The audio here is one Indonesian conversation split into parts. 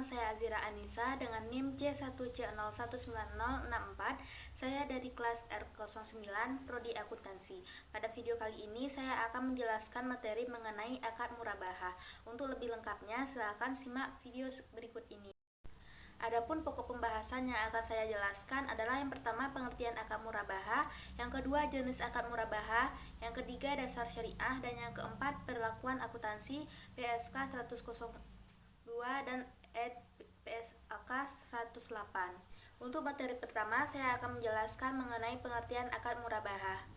nama saya Azira Anissa dengan NIM C1C019064. Saya dari kelas R09 Prodi Akuntansi. Pada video kali ini saya akan menjelaskan materi mengenai akad murabahah. Untuk lebih lengkapnya silakan simak video berikut ini. Adapun pokok pembahasan yang akan saya jelaskan adalah yang pertama pengertian akad murabahah, yang kedua jenis akad murabahah, yang ketiga dasar syariah, dan yang keempat perlakuan akuntansi PSK 102 dan PSAK 108. Untuk materi pertama saya akan menjelaskan mengenai pengertian akad murabahah.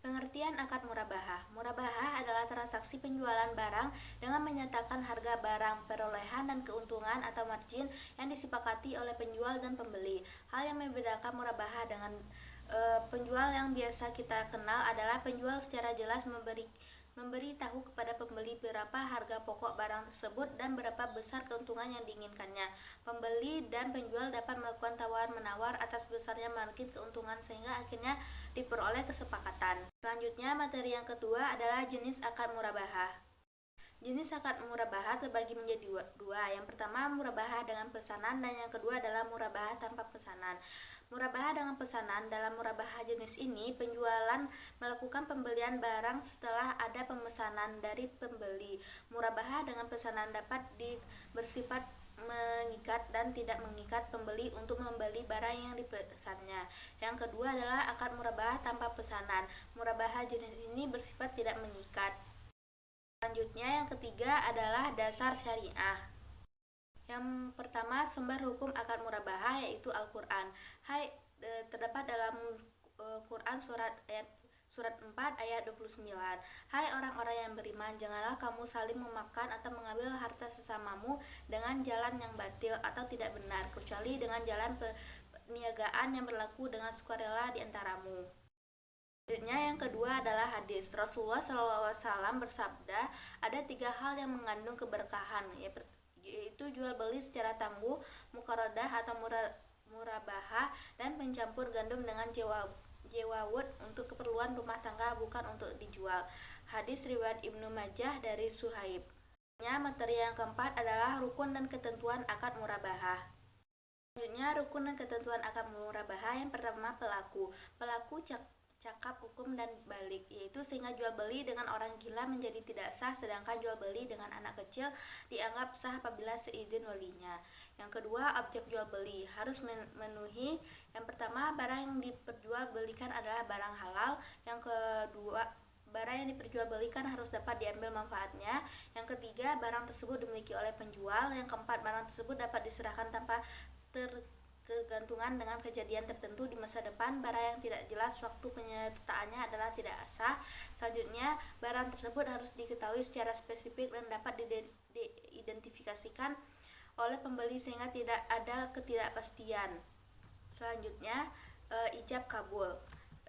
Pengertian akad murabahah. Murabahah adalah transaksi penjualan barang dengan menyatakan harga barang, perolehan dan keuntungan atau margin yang disepakati oleh penjual dan pembeli. Hal yang membedakan murabahah dengan penjual yang biasa kita kenal adalah penjual secara jelas memberi tahu kepada pembeli berapa harga pokok barang tersebut dan berapa besar keuntungan yang diinginkannya. Pembeli dan penjual dapat melakukan tawar-menawar atas besarnya margin keuntungan sehingga akhirnya diperoleh kesepakatan. Selanjutnya, materi yang kedua adalah jenis akad murabahah. Jenis akad murabahah terbagi menjadi dua. Yang pertama murabahah dengan pesanan dan yang kedua adalah murabahah tanpa pesanan. Murabahah dengan pesanan. Dalam murabahah jenis ini, penjualan melakukan pembelian barang setelah ada pemesanan dari pembeli. Murabahah dengan pesanan dapat bersifat mengikat dan tidak mengikat pembeli untuk membeli barang yang dipesannya. Yang kedua adalah akad murabahah tanpa pesanan. Murabahah jenis ini bersifat tidak mengikat. Selanjutnya yang ketiga adalah dasar syariah. Yang pertama sumber hukum akad murabahah yaitu Al-Quran. Terdapat dalam Quran surat 4 ayat 29. Hai orang-orang yang beriman, janganlah kamu saling memakan atau mengambil harta sesamamu dengan jalan yang batil atau tidak benar, kecuali dengan jalan perniagaan yang berlaku dengan sukarela di antaramu. Selanjutnya yang kedua adalah hadis. Rasulullah SAW bersabda, ada 3 hal yang mengandung keberkahan, yaitu jual beli secara tangguh, muqaradah atau murabahah, dan pencampur gandum dengan jewawut untuk keperluan rumah tangga bukan untuk dijual. Hadis riwayat Ibnu Majah dari Suhaib. Materi yang keempat adalah rukun dan ketentuan akad murabahah. Selanjutnya rukun dan ketentuan akad murabahah. Yang pertama pelaku cakap hukum dan balik, yaitu sehingga jual beli dengan orang gila menjadi tidak sah, sedangkan jual beli dengan anak kecil dianggap sah apabila seizin walinya. Yang kedua objek jual beli harus memenuhi. Yang pertama barang yang diperjualbelikan adalah barang halal. Yang kedua barang yang diperjualbelikan harus dapat diambil manfaatnya. Yang ketiga barang tersebut dimiliki oleh penjual. Yang keempat barang tersebut dapat diserahkan tanpa tergantungan dengan kejadian tertentu di masa depan. Barang yang tidak jelas waktu penyertaannya adalah tidak sah. Selanjutnya, barang tersebut harus diketahui secara spesifik dan dapat diidentifikasikan oleh pembeli sehingga tidak ada ketidakpastian. Selanjutnya, ijab kabul,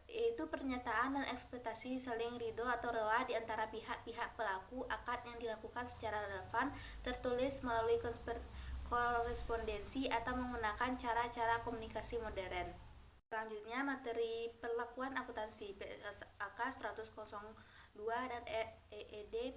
yaitu pernyataan dan ekspektasi saling ridho atau rela di antara pihak-pihak pelaku akad yang dilakukan secara relevan, tertulis melalui korespondensi atau menggunakan cara-cara komunikasi modern. Selanjutnya materi perlakuan akuntansi PSAK 102 dan EED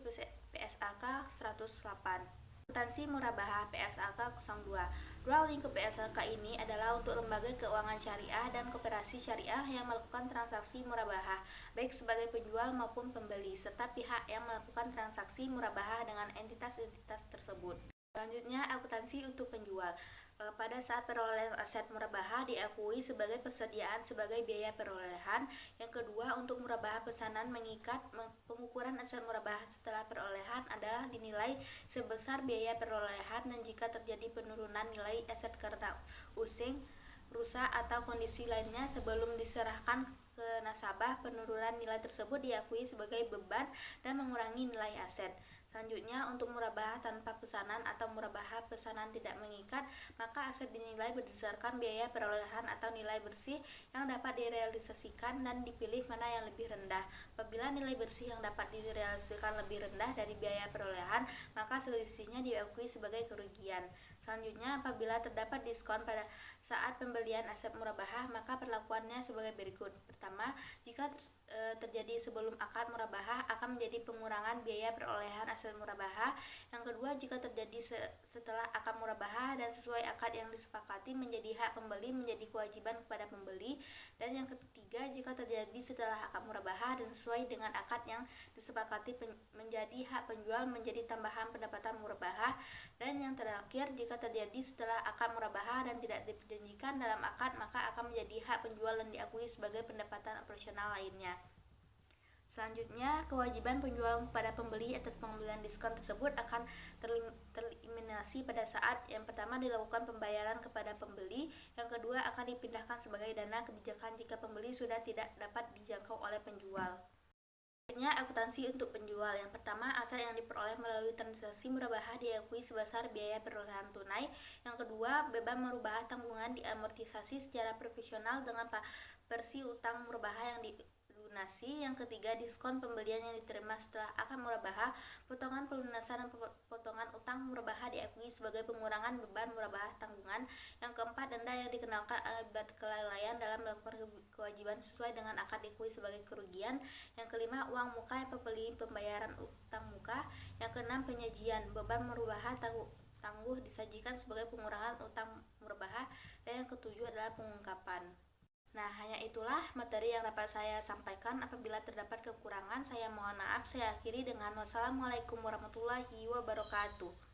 PSAK 108. Akuntansi murabahah PSAK 02. Dua lingkup PSAK ini adalah untuk lembaga keuangan syariah dan koperasi syariah yang melakukan transaksi murabahah baik sebagai penjual maupun pembeli, serta pihak yang melakukan transaksi murabahah dengan entitas-entitas tersebut. Selanjutnya, akuntansi untuk penjual. Pada saat perolehan aset murabahah diakui sebagai persediaan sebagai biaya perolehan. Yang kedua, untuk murabahah pesanan mengikat, pengukuran aset murabahah setelah perolehan adalah dinilai sebesar biaya perolehan, dan jika terjadi penurunan nilai aset karena using, rusak atau kondisi lainnya sebelum diserahkan ke nasabah, penurunan nilai tersebut diakui sebagai beban dan mengurangi nilai aset. Selanjutnya, untuk murabahah tanpa pesanan atau murabahah pesanan tidak mengikat, maka aset dinilai berdasarkan biaya perolehan atau nilai bersih yang dapat direalisasikan dan dipilih mana yang lebih rendah. Apabila nilai bersih yang dapat direalisasikan lebih rendah dari biaya perolehan, maka selisihnya diakui sebagai kerugian. Selanjutnya, apabila terdapat diskon pada saat pembelian aset murabahah, maka perlakuannya sebagai berikut. Pertama, jika terjadi sebelum akad murabahah akan menjadi pengurangan biaya perolehan aset murabahah. Yang kedua, jika terjadi setelah akad murabahah dan sesuai akad yang disepakati menjadi hak pembeli menjadi kewajiban kepada pembeli. Dan yang ketiga, jika terjadi setelah akad murabahah dan sesuai dengan akad yang disepakati menjadi hak penjual menjadi tambahan pendapatan murabahah. Dan yang terakhir, jika terjadi setelah akad murabahah dan tidak diperjanjikan dalam akad, maka akan menjadi hak penjual dan diakui sebagai pendapatan operasional lainnya. Selanjutnya, kewajiban penjual kepada pembeli atas pembelian diskon tersebut akan tereliminasi pada saat yang pertama dilakukan pembayaran kepada pembeli, yang kedua akan dipindahkan sebagai dana kebijakan jika pembeli sudah tidak dapat dijangkau oleh penjual. Selanjutnya, akuntansi untuk penjual. Yang pertama, aset yang diperoleh melalui transaksi murabahah diakui sebesar biaya perolehan tunai. Yang kedua, beban murabahah tanggungan diamortisasi secara proporsional dengan versi utang murabahah yang dilunasi. Yang ketiga, diskon pembelian yang diterima setelah akad murabahah, potongan pelunasan dan potongan utang murabahah diakui sebagai pengurangan beban murabahah tanggungan. Yang keempat, denda yang dikenakan akibat kelalaian dalam melakukan kewajiban sesuai dengan akad diakui sebagai kerugian. Yang kelima, uang muka yang pembeli pembayaran utang muka. Yang keenam, penyajian beban murabahah tangguh disajikan sebagai pengurangan utang murabahah. Dan yang ketujuh adalah pengungkapan. Nah, hanya itulah materi yang dapat saya sampaikan. Apabila terdapat kekurangan, saya mohon maaf. Saya akhiri dengan wassalamualaikum warahmatullahi wabarakatuh.